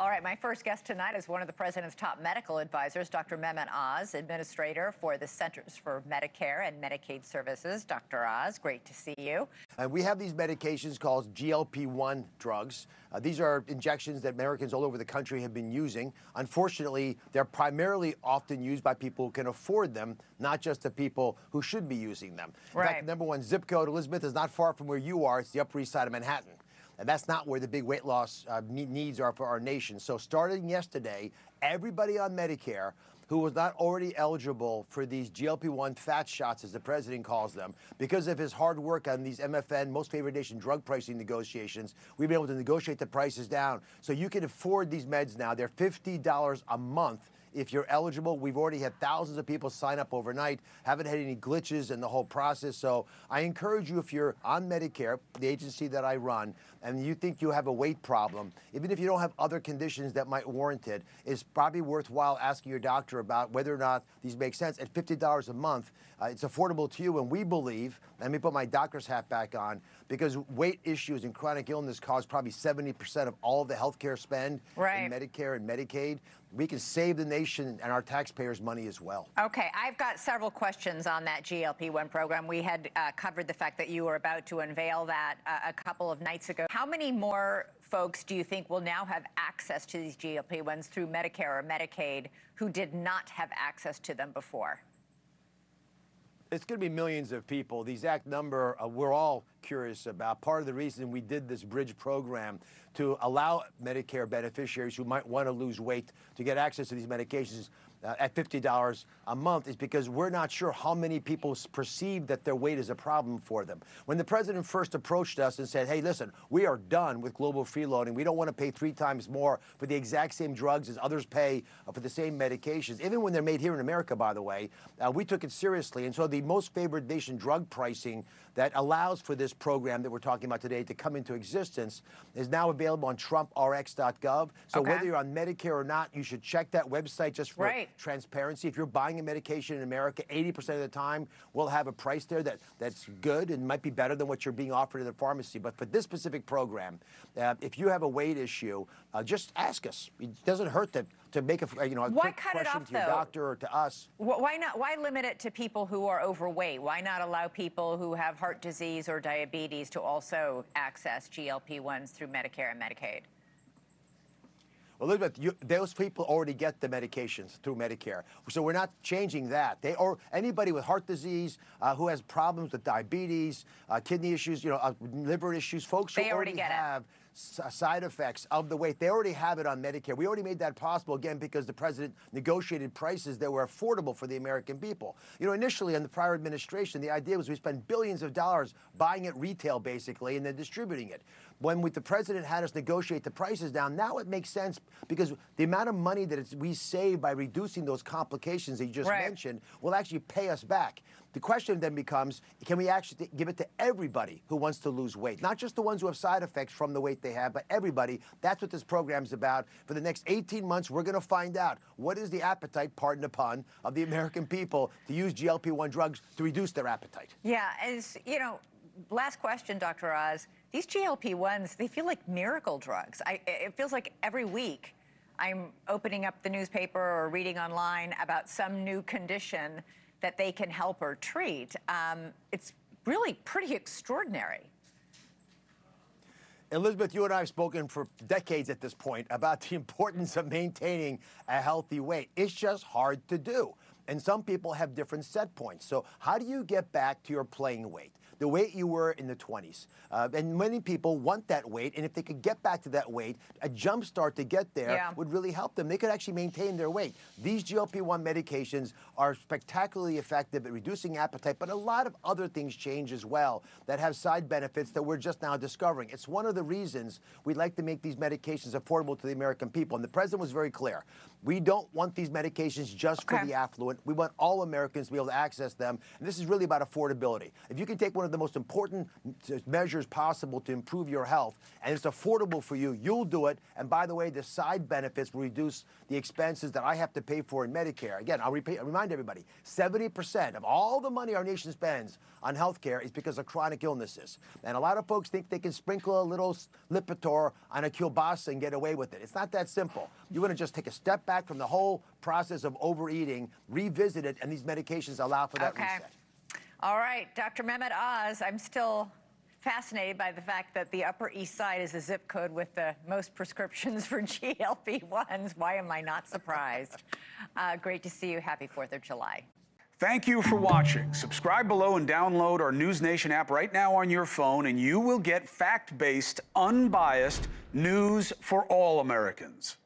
All right, my first guest tonight is one of the president's top medical advisors, Dr. Mehmet Oz, administrator for the Centers for Medicare and Medicaid Services. Dr. Oz, great to see you. And we have these medications called GLP-1 drugs. These are injections that Americans all over the country have been using. Unfortunately, they're primarily often used by people who can afford them, not just the people who should be using them. In fact, the #1 zip code, Elizabeth, is not far from where you are. It's the Upper East Side of Manhattan. And that's not where the big weight loss needs are for our nation. So starting yesterday, everybody on Medicare who was not already eligible for these GLP-1 fat shots, as the president calls them, because of his hard work on these MFN, most favored nation drug pricing negotiations, we've been able to negotiate the prices down. So you can afford these meds now. They're $50 a month. If you're eligible. We've already had thousands of people sign up overnight, haven't had any glitches in the whole process. So I encourage you, if you're on Medicare, the agency that I run, and you think you have a weight problem, even if you don't have other conditions that might warrant it, it's probably worthwhile asking your doctor about whether or not these make sense. At $50 a month, it's affordable to you, and we believe, let me put my doctor's hat back on, because weight issues and chronic illness cause probably 70% of all of the healthcare spend in Medicare and Medicaid. We can save the nation and our taxpayers money as well. Okay, I've got several questions on that GLP-1 program. We had covered the fact that you were about to unveil that a couple of nights ago. How many more folks do you think will now have access to these GLP-1s through Medicare or Medicaid who did not have access to them before? It's going to be millions of people. The exact number we're all curious about. Part of the reason we did this bridge program to allow Medicare beneficiaries who might want to lose weight to get access to these medications at $50 a month is because we're not sure how many people perceive that their weight is a problem for them. When the president first approached us and said, hey, listen, we are done with global freeloading. We don't want to pay 3 times more for the exact same drugs as others pay for the same medications, even when they're made here in America, by the way, we took it seriously. And so the most favored nation drug pricing that allows for this program that we're talking about today to come into existence is now available on TrumpRx.gov. So whether you're on Medicare or not, you should check that website just for transparency. If you're buying a medication in America, 80% of the time we'll have a price there that's good and might be better than what you're being offered at the pharmacy. But for this specific program, if you have a weight issue, just ask us. It doesn't hurt to make a quick question to your doctor or to us. Why not? Why limit it to people who are overweight? Why not allow people who have heart disease or diabetes to also access GLP-1s through Medicare and Medicaid? Elizabeth, those people already get the medications through Medicare, so we're not changing that. Anybody with heart disease, who has problems with diabetes, kidney issues, liver issues, folks who already have side effects of the weight, they already have it on Medicare. We already made that possible, again, because the president negotiated prices that were affordable for the American people. Initially in the prior administration, the idea was we spend billions of dollars buying it retail, basically, and then distributing it. When the president had us negotiate the prices down, now it makes sense because the amount of money that we save by reducing those complications that you just mentioned will actually pay us back. The question then becomes, can we actually give it to everybody who wants to lose weight? Not just the ones who have side effects from the weight they have, but everybody. That's what this program's about. For the next 18 months, we're going to find out what is the appetite, pardon the pun, of the American people to use GLP-1 drugs to reduce their appetite. Yeah, as you know, last question, Dr. Oz. These GLP-1s, they feel like miracle drugs. It feels like every week I'm opening up the newspaper or reading online about some new condition that they can help or treat. It's really pretty extraordinary. Elizabeth, you and I have spoken for decades at this point about the importance of maintaining a healthy weight. It's just hard to do. And some people have different set points. So how do you get back to your playing weight, the weight you were in the 20s? And many people want that weight, and if they could get back to that weight, a jump start to get there would really help them. They could actually maintain their weight. These GLP-1 medications are spectacularly effective at reducing appetite, but a lot of other things change as well that have side benefits that we're just now discovering. It's one of the reasons we'd like to make these medications affordable to the American people. And the president was very clear. We don't want these medications just for the affluent. We want all Americans to be able to access them. And this is really about affordability. If you can take one of of the most important measures possible to improve your health, and it's affordable for you, you'll do it. And by the way, the side benefits will reduce the expenses that I have to pay for in Medicare. Again, I'll remind everybody, 70% of all the money our nation spends on health care is because of chronic illnesses. And a lot of folks think they can sprinkle a little Lipitor on a kielbasa and get away with it. It's not that simple. You want to just take a step back from the whole process of overeating, revisit it, and these medications allow for that reset. All right, Dr. Mehmet Oz, I'm still fascinated by the fact that the Upper East Side is a zip code with the most prescriptions for GLP-1s. Why am I not surprised? Great to see you. Happy 4th of July. Thank you for watching. Subscribe below and download our NewsNation app right now on your phone, and you will get fact-based, unbiased news for all Americans.